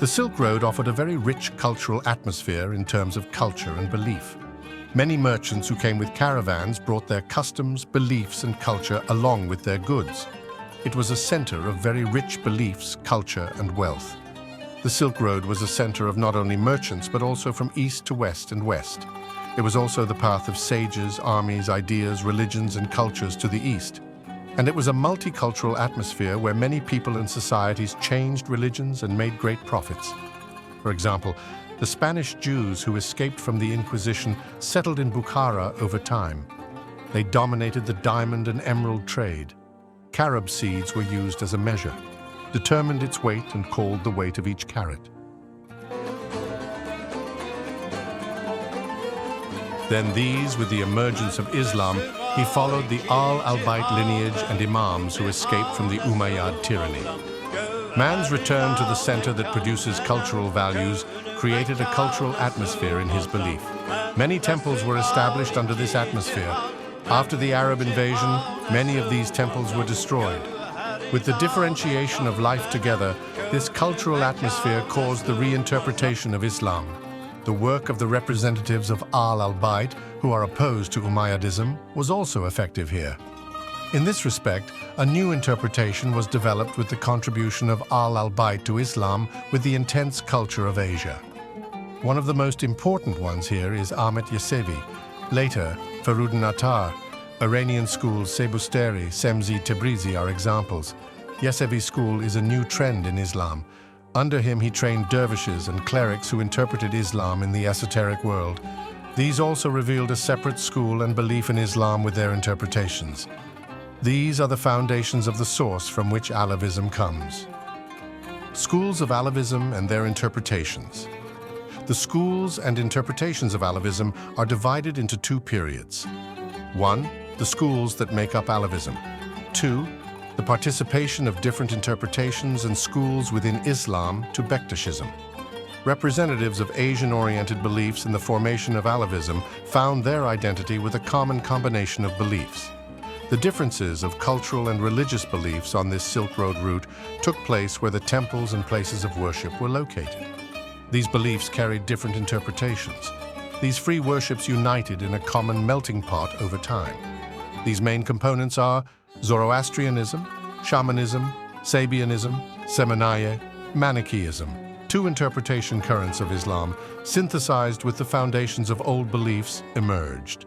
Silk Road offered a very rich cultural atmosphere in terms of culture and belief. Many merchants who came with caravans brought their customs, beliefs, and culture along with their goods. It was a center of very rich beliefs, culture, and wealth. The Silk Road was a center of not only merchants, but also from east to west and west. It was also the path of sages, armies, ideas, religions, and cultures to the east. And it was a multicultural atmosphere where many people and societies changed religions and made great profits. For example, the Spanish Jews who escaped from the Inquisition settled in Bukhara over time. They dominated the diamond and emerald trade. Carob seeds were used as a measure, determined its weight and called the weight of each carat. Then these, with the emergence of Islam, he followed the Al-Albayt lineage and imams who escaped from the Umayyad tyranny. Man's return to the center that produces cultural values created a cultural atmosphere in his belief. Many temples were established under this atmosphere. After the Arab invasion, many of these temples were destroyed. With the differentiation of life together, this cultural atmosphere caused the reinterpretation of Islam. The work of the representatives of Al-Albayt, who are opposed to Umayyadism, was also effective here. In this respect, a new interpretation was developed with the contribution of Al-Albayt to Islam with the intense culture of Asia. One of the most important ones here is Ahmet Yesevi. Later, Feridun Attar, Iranian schools Sebusteri, Semzi, Tebrizi are examples. Yesevi's school is a new trend in Islam. Under him, he trained dervishes and clerics who interpreted Islam in the esoteric world. These also revealed a separate school and belief in Islam with their interpretations. These are the foundations of the source from which Alevism comes. Schools of Alevism and their interpretations. The schools and interpretations of Alevism are divided into two periods. 1. The schools that make up Alevism. 2. The participation of different interpretations and schools within Islam to Bektashism. Representatives of Asian-oriented beliefs in the formation of Alevism found their identity with a common combination of beliefs. The differences of cultural and religious beliefs on this Silk Road route took place where the temples and places of worship were located. These beliefs carried different interpretations. These free worships united in a common melting pot over time. These main components are Zoroastrianism, Shamanism, Sabianism, Semanaye, Manichaeism, two interpretation currents of Islam, synthesized with the foundations of old beliefs, emerged.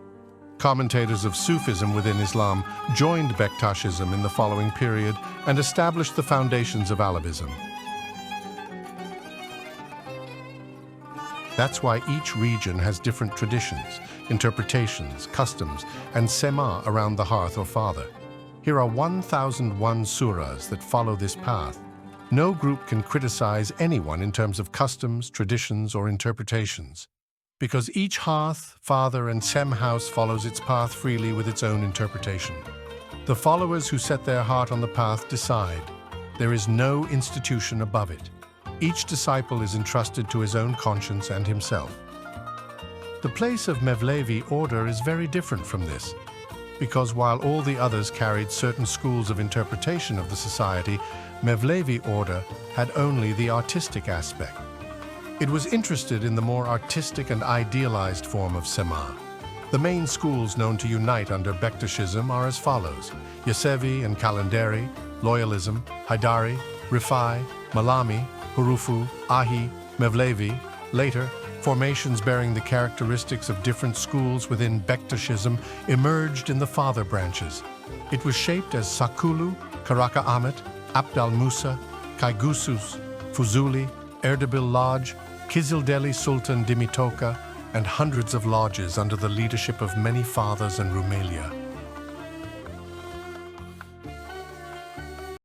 Commentators of Sufism within Islam joined Bektashism in the following period and established the foundations of Alevism. That's why each region has different traditions, interpretations, customs, and sema around the hearth or father. Here are 1001 surahs that follow this path. No group can criticize anyone in terms of customs, traditions, or interpretations, because each hearth, father, and sem house follows its path freely with its own interpretation. The followers who set their heart on the path decide. There is no institution above it. Each disciple is entrusted to his own conscience and himself. The place of Mevlevi order is very different from this, because while all the others carried certain schools of interpretation of the society, Mevlevi order had only the artistic aspect. It was interested in the more artistic and idealized form of Sema. The main schools known to unite under Bektashism are as follows: Yesevi and Kalenderi, Loyalism, Haidari, Rifai, Malami, Hurufu, Ahi, Mevlevi. Later, formations bearing the characteristics of different schools within Bektashism emerged in the father branches. It was shaped as Sakulu, Karaka Ahmet, Abdal Musa, Kaigusus, Fuzuli, Erdebil Lodge, Kizildeli Sultan Dimitoka, and hundreds of lodges under the leadership of many fathers and Rumelia.